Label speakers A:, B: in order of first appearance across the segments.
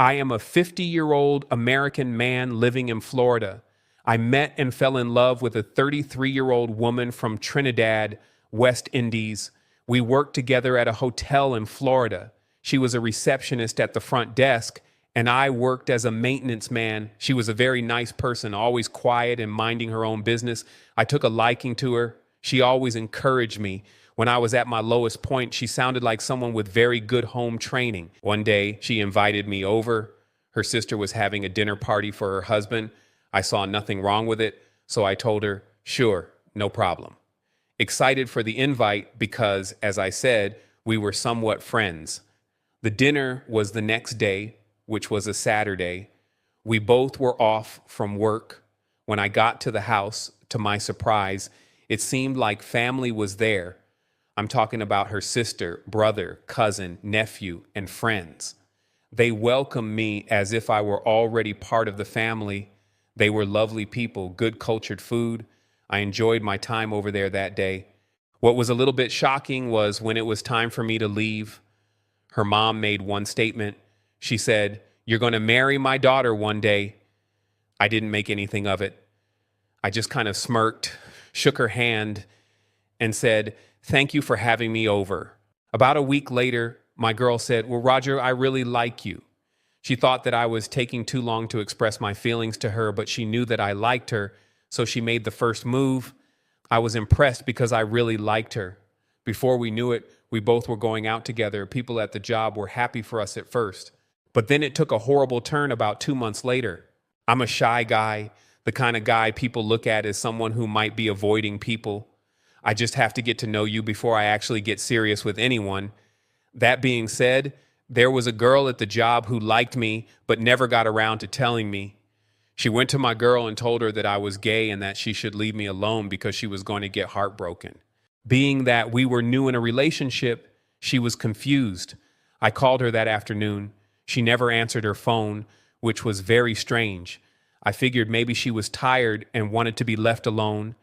A: I am a 50-year-old American man living in Florida. I met and fell in love with a 33-year-old woman from Trinidad, West Indies. We worked together at a hotel in Florida. She was a receptionist at the front desk, and I worked as a maintenance man. She was a very nice person, always quiet and minding her own business. I took a liking to her. She always encouraged me. When I was at my lowest point, she sounded like someone with very good home training. One day, she invited me over. Her sister was having a dinner party for her husband. I saw nothing wrong with it, so I told her, sure, no problem. Excited for the invite because, as I said, we were somewhat friends. The dinner was the next day, which was a Saturday. We both were off from work. When I got to the house, to my surprise, it seemed like family was there. I'm talking about her sister, brother, cousin, nephew, and friends. They welcomed me as if I were already part of the family. They were lovely people, good cultured food. I enjoyed my time over there that day. What was a little bit shocking was when it was time for me to leave, her mom made one statement. She said, "You're going to marry my daughter one day." I didn't make anything of it. I just kind of smirked, shook her hand, and said, "Thank you for having me over." About a week later, my girl said, "Well, Roger, I really like you." She thought that I was taking too long to express my feelings to her, but she knew that I liked her, so she made the first move. I was impressed because I really liked her. Before we knew it, we both were going out together. People at the job were happy for us at first. But then it took a horrible turn about 2 months later. I'm a shy guy, the kind of guy people look at as someone who might be avoiding people. I just have to get to know you before I actually get serious with anyone. That being said, there was a girl at the job who liked me, but never got around to telling me. She went to my girl and told her that I was gay and that she should leave me alone because she was going to get heartbroken. Being that we were new in a relationship, she was confused. I called her that afternoon. She never answered her phone, which was very strange. I figured maybe she was tired and wanted to be left alone.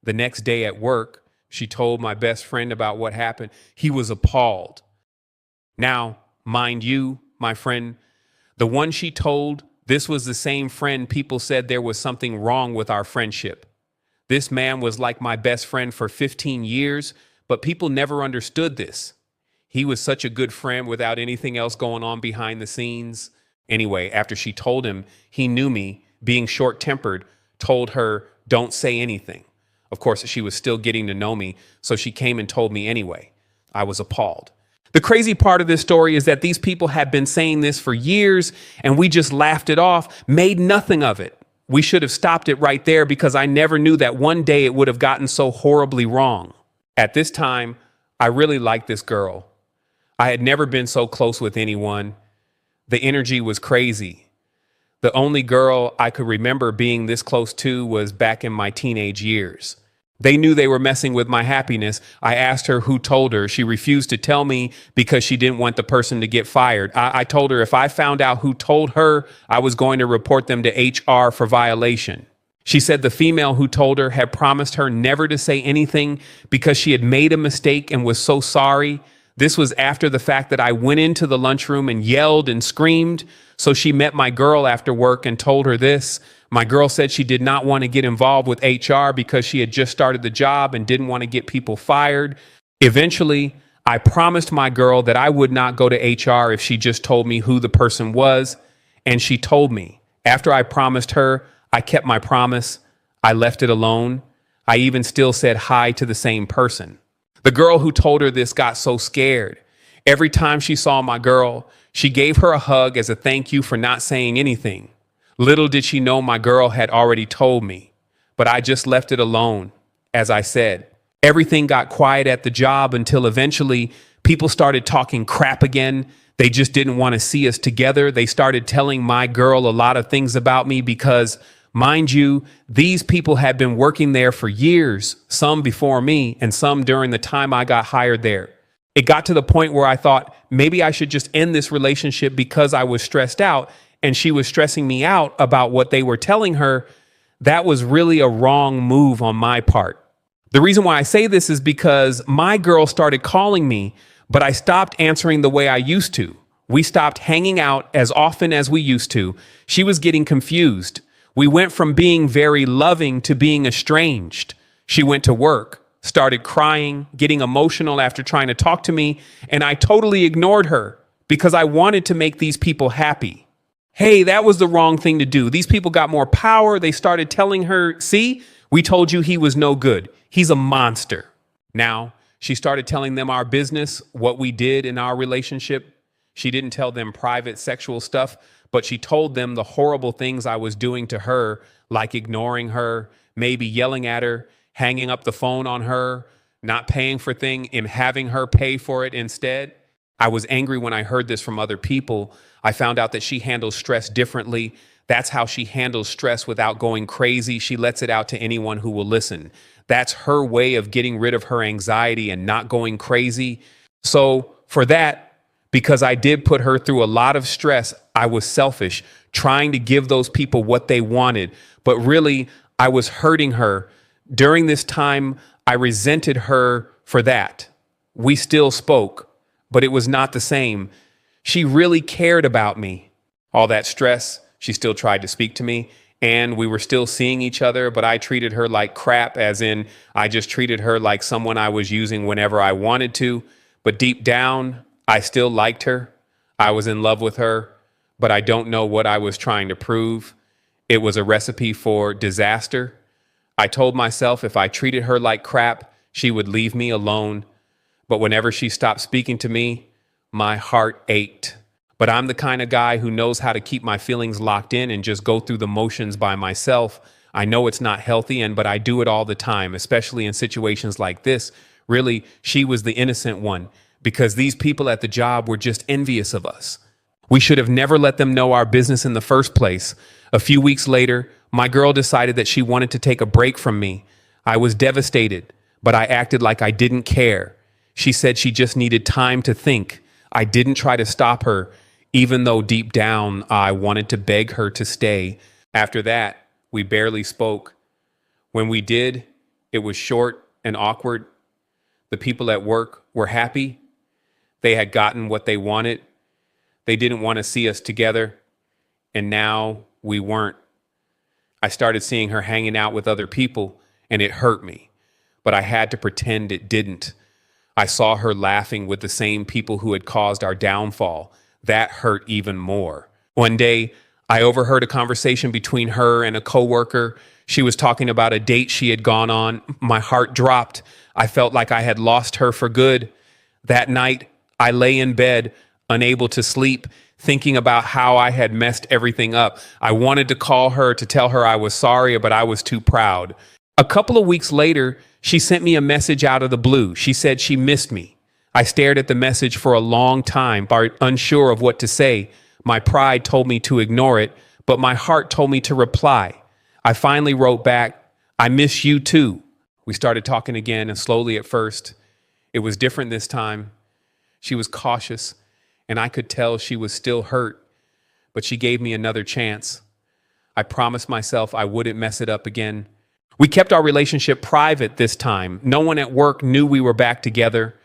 A: The next day at work, she told my best friend about what happened. He was appalled. Now, mind you, my friend, the one she told, this was the same friend people said there was something wrong with our friendship. This man was like my best friend for 15 years, but people never understood this. He was such a good friend without anything else going on behind the scenes. Anyway, after she told him, he knew me, being short-tempered, told her, "Don't say anything." Of course, she was still getting to know me, so she came and told me anyway. I was appalled. The crazy part of this story is that these people had been saying this for years, and we just laughed it off, made nothing of it. We should have stopped it right there because I never knew that one day it would have gotten so horribly wrong. At this time, I really liked this girl. I had never been so close with anyone. The energy was crazy. The only girl I could remember being this close to was back in my teenage years. They knew they were messing with my happiness. I asked her who told her. She refused to tell me because she didn't want the person to get fired. I told her if I found out who told her, I was going to report them to HR for violation. She said the female who told her had promised her never to say anything because she had made a mistake and was so sorry. This was after the fact that I went into the lunchroom and yelled and screamed. So she met my girl after work and told her this. My girl said she did not want to get involved with HR because she had just started the job and didn't want to get people fired. Eventually, I promised my girl that I would not go to HR if she just told me who the person was. And she told me. After I promised her, I kept my promise. I left it alone. I even still said hi to the same person. The girl who told her this got so scared. Every time she saw my girl, she gave her a hug as a thank you for not saying anything. Little did she know my girl had already told me, but I just left it alone. As I said, everything got quiet at the job until eventually people started talking crap again. They just didn't want to see us together. They started telling my girl a lot of things about me because, mind you, these people had been working there for years, some before me and some during the time I got hired there. It got to the point where I thought maybe I should just end this relationship because I was stressed out and she was stressing me out about what they were telling her. That was really a wrong move on my part. The reason why I say this is because my girl started calling me, but I stopped answering the way I used to. We stopped hanging out as often as we used to. She was getting confused. We went from being very loving to being estranged. She went to work, started crying, getting emotional after trying to talk to me, and I totally ignored her because I wanted to make these people happy. Hey, that was the wrong thing to do. These people got more power. They started telling her, see, we told you he was no good. He's a monster. Now, she started telling them our business, what we did in our relationship. She didn't tell them private sexual stuff, but she told them the horrible things I was doing to her, like ignoring her, maybe yelling at her, hanging up the phone on her, not paying for things, and having her pay for it instead. I was angry when I heard this from other people. I found out that she handles stress differently. That's how she handles stress without going crazy. She lets it out to anyone who will listen. That's her way of getting rid of her anxiety and not going crazy. So for that, because I did put her through a lot of stress, I was selfish, trying to give those people what they wanted. But really, I was hurting her. During this time, I resented her for that. We still spoke, but it was not the same. She really cared about me. All that stress, she still tried to speak to me, and we were still seeing each other, but I treated her like crap, as in I just treated her like someone I was using whenever I wanted to. But deep down, I still liked her. I was in love with her, but I don't know what I was trying to prove. It was a recipe for disaster. I told myself if I treated her like crap, she would leave me alone. But whenever she stopped speaking to me, my heart ached. But I'm the kind of guy who knows how to keep my feelings locked in and just go through the motions by myself. I know it's not healthy, but I do it all the time, especially in situations like this. Really, she was the innocent one, because these people at the job were just envious of us. We should have never let them know our business in the first place. A few weeks later, my girl decided that she wanted to take a break from me. I was devastated, but I acted like I didn't care. She said she just needed time to think. I didn't try to stop her, even though deep down I wanted to beg her to stay. After that, we barely spoke. When we did, it was short and awkward. The people at work were happy. They had gotten what they wanted. They didn't want to see us together. And now we weren't. I started seeing her hanging out with other people, and it hurt me. But I had to pretend it didn't. I saw her laughing with the same people who had caused our downfall. That hurt even more. One day, I overheard a conversation between her and a coworker. She was talking about a date she had gone on. My heart dropped. I felt like I had lost her for good. That night, I lay in bed, unable to sleep, thinking about how I had messed everything up. I wanted to call her to tell her I was sorry, but I was too proud. A couple of weeks later, she sent me a message out of the blue. She said she missed me. I stared at the message for a long time, unsure of what to say. My pride told me to ignore it, but my heart told me to reply. I finally wrote back, I miss you too. We started talking again, and slowly at first. It was different this time. She was cautious, and I could tell she was still hurt, but she gave me another chance. I promised myself I wouldn't mess it up again. We kept our relationship private this time. No one at work knew we were back together.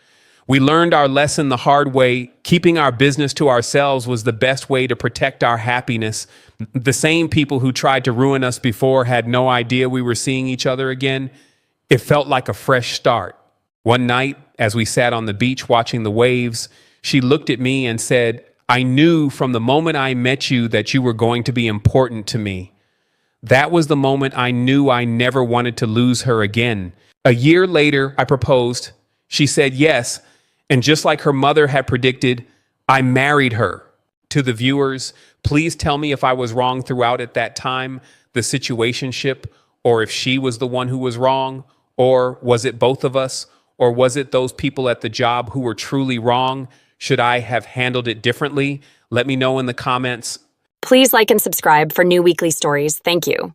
A: We learned our lesson the hard way. Keeping our business to ourselves was the best way to protect our happiness. The same people who tried to ruin us before had no idea we were seeing each other again. It felt like a fresh start. One night, as we sat on the beach watching the waves, she looked at me and said, I knew from the moment I met you that you were going to be important to me. That was the moment I knew I never wanted to lose her again. A year later, I proposed. She said yes, and just like her mother had predicted, I married her. To the viewers, please tell me if I was wrong throughout at that time, the situationship, or if she was the one who was wrong, or was it both of us? Or was it those people at the job who were truly wrong? Should I have handled it differently? Let me know in the comments.
B: Please like and subscribe for new weekly stories. Thank you.